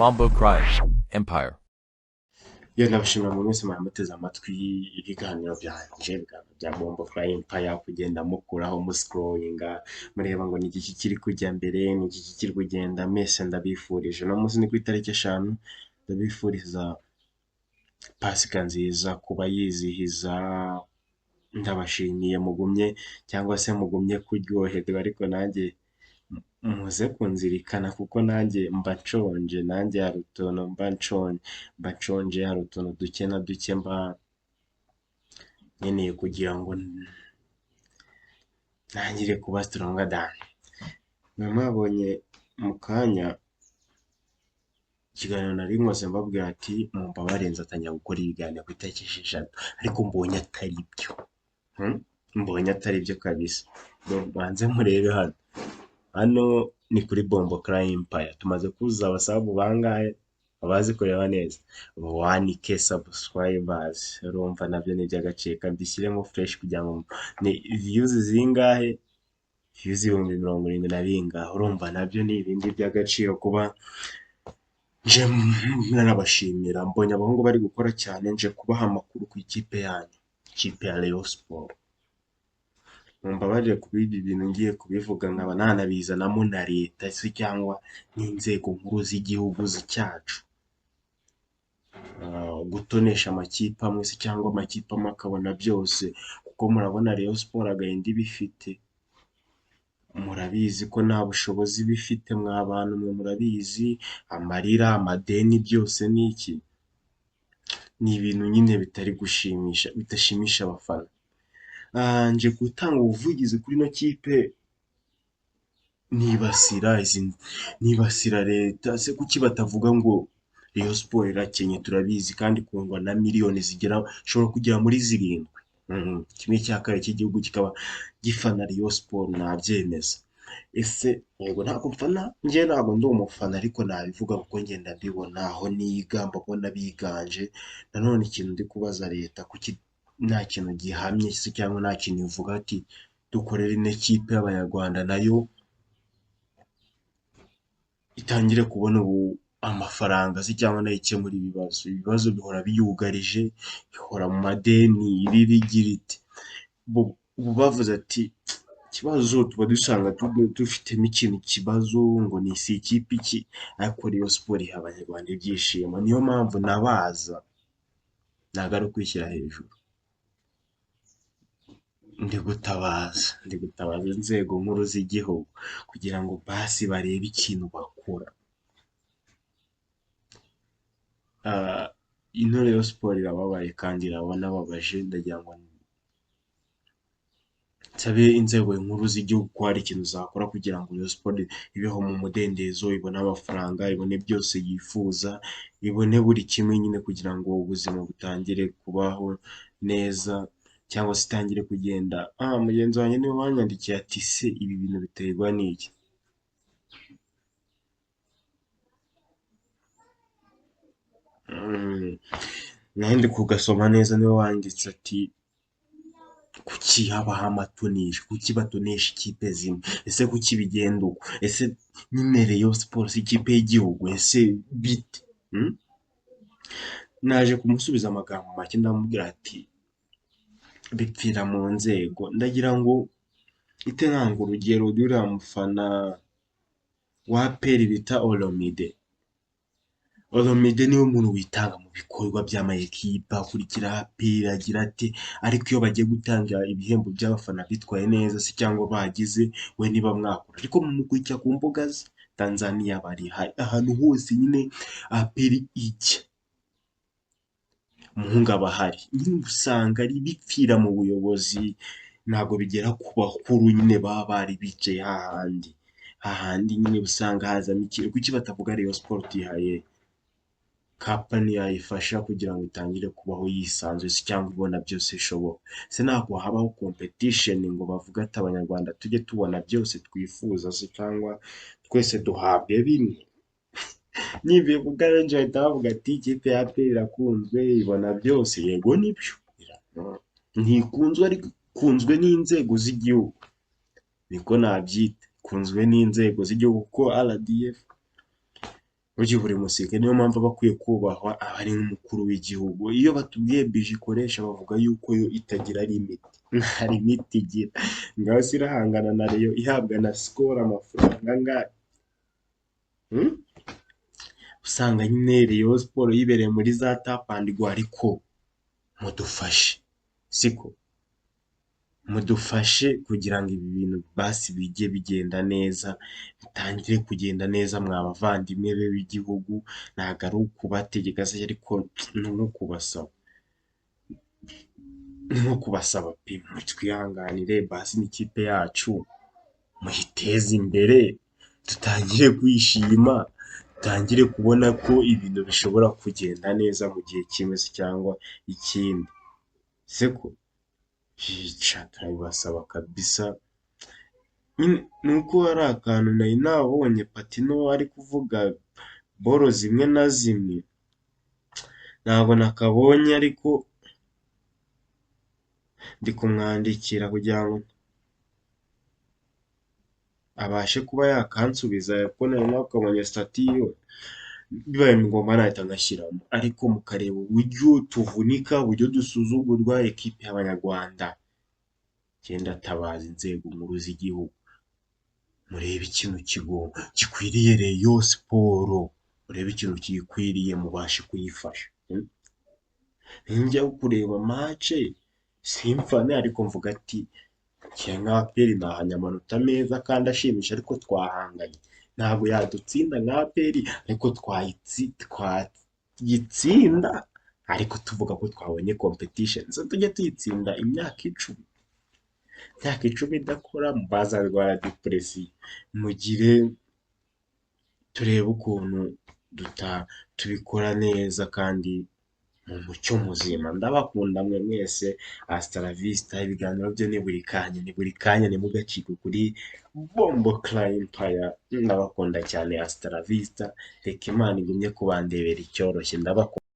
Bombo Cry Empire. Iyo ndabashimira mu mwese muteze amatwi ibiganiro byanje bya Bombo Fly Empire kugenda mukuraho muscrollinga mureba ngo ni iki kiri kujya mbere ni iki kiri kugenda mese ndabifurije no munsi ni ku itariki 5 ndabifuriza pasika nziza kuba yizihiza ndabashimiye mugumye cyangwa se mugumye kuryoherwa ariko nanjye muze kunzirikana kuko nanjye mba nshonje nanjye hari utuntu mba nshonje hari utuntu duke na duke mba nkeneye kugira ngo ntangire kuba stronger than mwabonye mu kanya ikiganiro nari nkoze mbabwira ati mumbabarire nzatangira gukora ibiganiro ku itariki 6 ariko mbonye atari byo kabisa banze murebe hano ni kuri Bombo Cry Empire tumaze kuzuza abasabu bangahe abazi kureba neza 1k subscribers urumva nabyo ni by'agaciro kabishyiremo fresh kugira ngo ni views zingahe views 70 na bingahe urumva nabyo ni ibindi by'agaciro kuba nje narabashimira mbonye abahungu bari gukora cyane nje kubaha amakuru ku ikipe yanyu ikipe ya Rayon Sport mumbabarire kuba ibi bintu ngiye kubivuga nkaba nanabizanamo na leta se cyangwa n'inzego nkuru z'igihugu cyacu gutonesha amakipe amwe se cyangwa amakipe amwe akabona byose kuko murabona Rayon Sport agahinda ibifite murabizi ko nta bushobozi bifite mw'abantu mwe murabizi amarira amadeni byose niki ni ibintu nyine bitari gushimisha bidashimisha abafana nje gutanga ubuvugizi kuri no kipe nibasira leta se kuki batavuga ngo Rayon Sport irakenye turabizi kandi kungwa na miliyoni zigera shobora kugera muri 7 kimwe cya kare cy'igihugu kikaba gifana Rayon Sport nabyemeza ese yego ntabwo mfana nje ntabwo ndi umufana ariko nabivuga kuko ngenda mbibona aho niga mbona biganje nanone ikintu ndi kubaza leta kuki nta kintu gihamye se cyangwa nta kintu ivuga ati dukorera ine kipe y'abanyarwanda nayo itangire kubona amafaranga se cyangwa nayo ikemura ibibazo bihora biyugarije bihora mu madeni irigira iti ubu bavuze ati ikibazo tuba dusanga dufitemo ikintu kibazo ngo ni si ikipe iki ariko Rayon Sport iha abanyarwanda ibyishimo niyo mpamvu nabaza ntago ari ukwishyira hejuru ndi gutabaza inzego nkuru z'igihugu kugira ngo basi barebe ikintu bakora intore ya Sport irababaye kandi irabona babaje ndagira ngo nsabe inzego nkuru z'igihugu ko hari ikintu zakora kugira ngo Rayon Sport ibeho mu mudendezo ibone amafaranga ibone byose yifuza ibone buri kimwe nyine kugira ngo ubuzima butangire kubaho neza cyangwa se itangire kugenda mugenzi wanjye niwe wanyandikiye ati se ibi bintu biterwa n'iki nandi kugasoma neza niwe wanditse ati kuki habaho amatonesha kuki batonesha ikipe zimwe ese kuki bigenda uko ese nyine Rayon Sport ikipe y'igihugu ese bite naje kumusubiza amagambo make ndamubwira ati bipfira mu nzego ndagira ngo ite ntango urugero rw'uriya mufana wa APR bita Olomide niwe muntu witanga mu bikorwa by'amayekipa akurikira APR agira ati ariko iyo bagiye gutanga ibihembo by'abafana bitwaye neza se cyangwa bagize we niba mwakora ariko mukurikira ku mbuga ze Tanzania bari ahantu hose nyine APR ijya umuhungu abahari nyine usanga ari bipfira mu buyobozi ntabwo bigera ku bakuru nyine baba bari bicaye hahandi nyine usanga hazamo ikintu kuki batavuga Rayon Sport ihaye company yayifasha kugira ngo itangire kubaho yisanzuye se cyangwa ibona byose bishoboka se ntabwo habaho competition ngo bavuga ati abanyarwanda tujye tubona byose twifuza se cyangwa twese duhabwe bimwe nibivuga benshi bahita bavuga ati ikipe ya APR irakunzwe ibona byose yego nibyo ntikunzwe ariko ikunzwe n'inzego z'igihugu niko nabyita ikunzwe n'inzego z'igihugu kuko RDF burya buri musirikare niyo mpamvu aba akwiye kubahwa, aba ari nk'umukuru w'igihugu. Iyo batubwiye bije ikoresha bavuga yuko yo itagira limiti, nta limiti igira. Ngaho se irahangana na Rayon ihabwa na Skol amafaranga angahe? Usanga nyine Rayon Sports yibereye muri za tap and go, ariko mudufashe, siko mudufashe kugira ngo ibi bintu basi bijye bigenda neza, bitangire kugenda neza, mwa bavandimwe be b'igihugu. Ntabwo ari ukubategeka se, ariko ni nko kubasaba, ni nko kubasaba pe, mutwihanganire basi n'ikipe yacu muyiteze imbere, dutangire kwishima, dutangire kubona ko ibintu bishobora kugenda neza mu gihe kimwe se cyangwa ikindi, siko turabibasaba kabisa. Ni uko hari akantu nari nabonye Patino ari kuvuga boro zimwe na zimwe, ntabwo nakabonye, ariko ndi kumwandikira kugira ngo abashe kuba yakansubiza, kuko nari nakabonye stati yiwe, bibaye ngombwa nahita ngashyiramo, ariko mukareba uburyo tuvunika, uburyo dusuzugurwa, ekipe y'Abanyarwanda. Genda tabaza inzego nkuru z'igihugu, murebe ikintu gikwiriye Rayon Sports, murebe ikintu kiyikwiriye, mubashe kuyifasha. Njya kureba match simfane, ariko mvuga ati nka APR nahanye amanota meza kandi ashimisha, ariko twahanganye, ntabwo yadutsinda nka APR, ariko twayitsinda, ariko tuvuga ko twabonye competition, so tujye tuyitsinda imyaka 10, imyaka 10 idakora, bazarwara depression. Mugire turebe ukuntu tubikora neza kandi mu mucyo muzima. Ndabakunda mwe mwese, hasta la vista. Ibiganiro byo ni buri kanya, ntimugacikwe kuri Bombo Clan Empire. Ndabakunda cyane, hasta la vista. Reka Imana igumye kubandebera icyoroshye, ndabakunda.